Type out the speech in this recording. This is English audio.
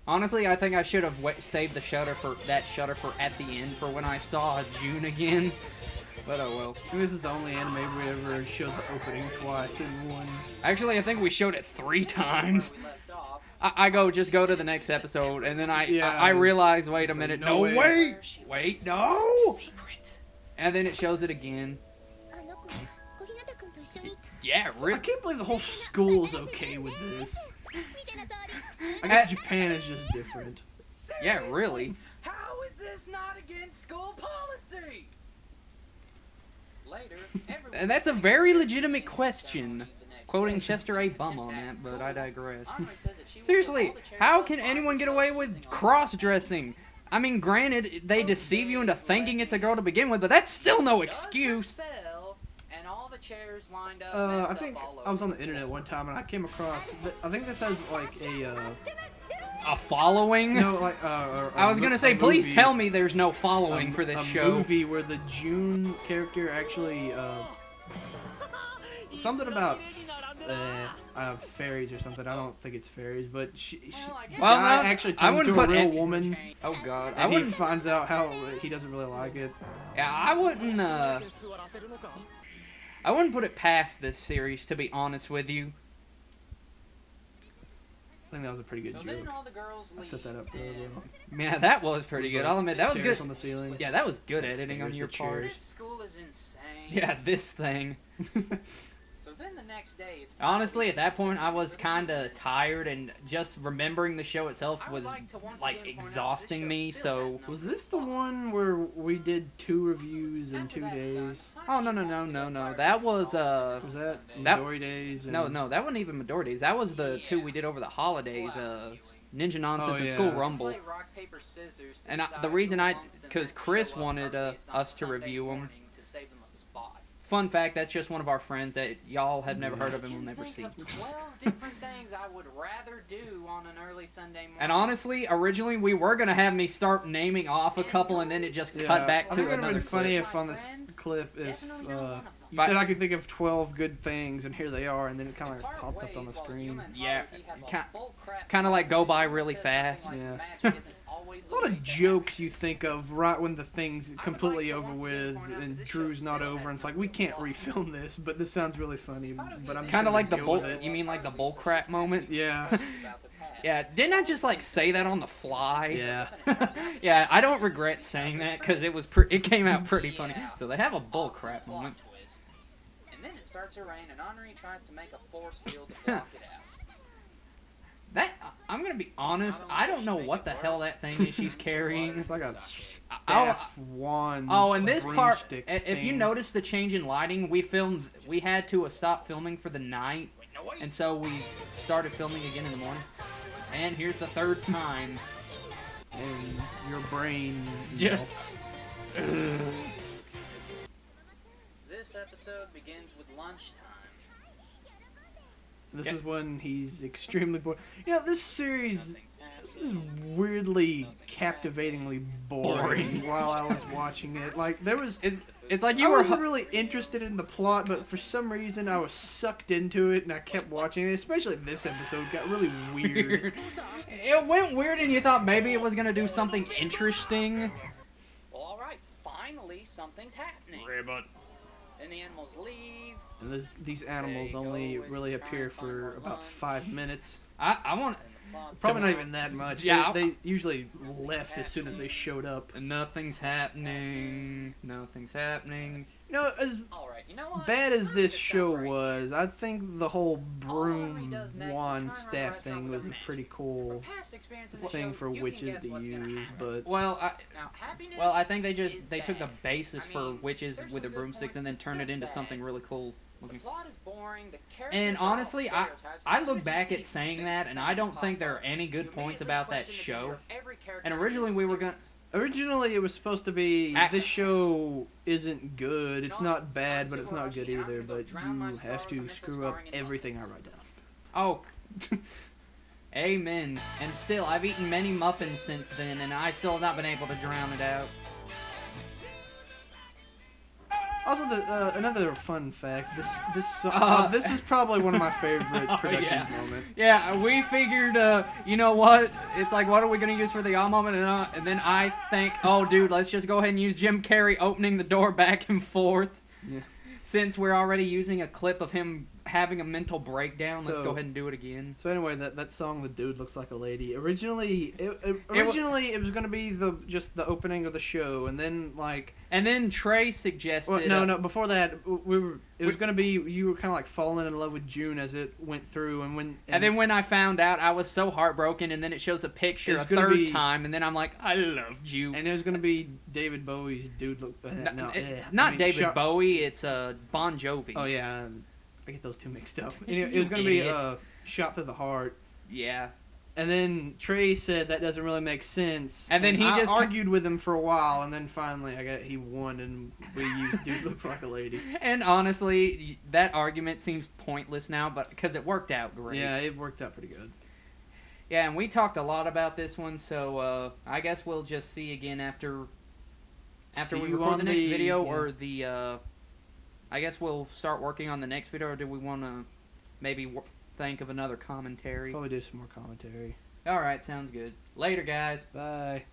Honestly, I think I should have saved the shutter for at the end for when I saw June again. But oh well. I think this is the only anime we ever showed the opening twice in one. Actually, I think we showed it 3 times. I just go to the next episode, and then I realize, wait a minute, no, wait, no! And then it shows it again. Yeah, I can't believe the whole school is okay with this. I guess Japan is just different. Yeah, really. How is this not against school policy? Later, and that's a very legitimate question. Quoting Chester A. Bum on that, but I digress. Seriously, how can anyone get away with cross-dressing? I mean, granted, they deceive you into thinking it's a girl to begin with, but that's still no excuse. I think I was on the internet one time and I came across. I think this has like a following. No, like I was gonna say, please tell me there's no following for this show. A movie where the June character actually something about fairies or something. I don't think it's fairies, but actually turned into a real woman. Oh god! And he finds out how he doesn't really like it. Yeah, I wouldn't put it past this series, to be honest with you. I think that was a pretty good joke. I set that up really well. Yeah, that was pretty good. I'll admit, that was good. On the ceiling. Yeah, that was good editing on your part. This school is insane. Yeah, this thing. So then the next day, it's honestly, at that point, I was kind of tired, and just remembering the show itself was, like, exhausting me, so... Was this the one where we did 2 reviews in 2 days? Oh, no. That was, Was that Midori Days? No, that wasn't even Midori Days. That was the 2 we did over the holidays, Ninja Nonsense and School Rumble. And the reason because Chris wanted us to review them. Fun fact, that's just one of our friends that y'all have never heard of and will never see. 12 different things I would rather do on an early Sunday morning. And honestly, originally we were gonna have me start naming off a couple, and then it just cut back to another. It would have been funny if on this clip, if you said I could think of 12 good things, and here they are, and then it kind of popped up on the screen. Yeah, kind of like go by really fast. Yeah. A lot of jokes you think of right when the thing's completely over with and Drew's not over, and it's like, we can't refilm this, but this sounds really funny. But I'm kind of like the bull. You mean like the bull crap moment? Yeah. Yeah. Didn't I just like say that on the fly? Yeah. Yeah. I don't regret saying that because it came out pretty funny. So they have a bull crap moment. And then it starts to rain, and Henri tries to make a force field to block it out. I'm gonna be honest, I don't know what the hell that thing is she's carrying. It's like a staff wand. Oh, and this part, if you notice the change in lighting, we had to stop filming for the night, and so we started filming again in the morning. And here's the 3rd time. And your brain just... This episode begins with lunchtime. This is when he's extremely bored. You know, this series is weirdly, captivatingly boring while I was watching it. Like, there was... It's like I wasn't really interested in the plot, but for some reason I was sucked into it, and I kept watching it. Especially this episode got really weird. It went weird, and you thought maybe it was going to do something interesting. Well, alright, finally something's happening. Ribbit. Then the animals leave. And these animals only really appear for about 5 minutes. I want... Probably not even that much. Yeah, they usually left as soon as they showed up. Nothing's happening. Nothing's happening. You know, as bad as this show was, I think the whole broom wand staff thing was a pretty cool thing for witches to use. But I think they took the basis for witches with the broomsticks and then turned it into something really cool. And honestly, I look back at saying that, and I don't think there are any good points about that show. And originally it was supposed to be, this show isn't good. It's not bad, but it's not good either. But you have to screw up everything I write down. Oh. Amen. And still, I've eaten many muffins since then, and I still have not been able to drown it out. Also, another fun fact. This is probably one of my favorite Productions moments. Yeah, we figured, you know what? It's like, what are we gonna use for the yaw moment? And then I think, oh, dude, let's just go ahead and use Jim Carrey opening the door back and forth. Yeah. Since we're already using a clip of him having a mental breakdown, let's go ahead and do it again. So anyway, that song, "The Dude Looks Like a Lady," originally it was gonna be just the opening of the show, and then Trey suggested. Well, no, before that, it was gonna be you were kind of like falling in love with June as it went through, and then when I found out, I was so heartbroken, and then it shows a picture a third time, and then I'm like, I love June. And it was gonna be David Bowie's "Dude Look." Not David Bowie. It's Bon Jovi. Oh yeah. I get those two mixed up. It was going to be "Shot Through the Heart." Yeah. And then Trey said that doesn't really make sense. And then I argued with him for a while, and then finally he won, and we used "Dude Looks Like a Lady." And honestly, that argument seems pointless now, but because it worked out great. Yeah, it worked out pretty good. Yeah, and we talked a lot about this one, so I guess we'll just see again after we record the next video, or the... I guess we'll start working on the next video, or do we want to maybe think of another commentary? Probably do some more commentary. Alright, sounds good. Later, guys. Bye.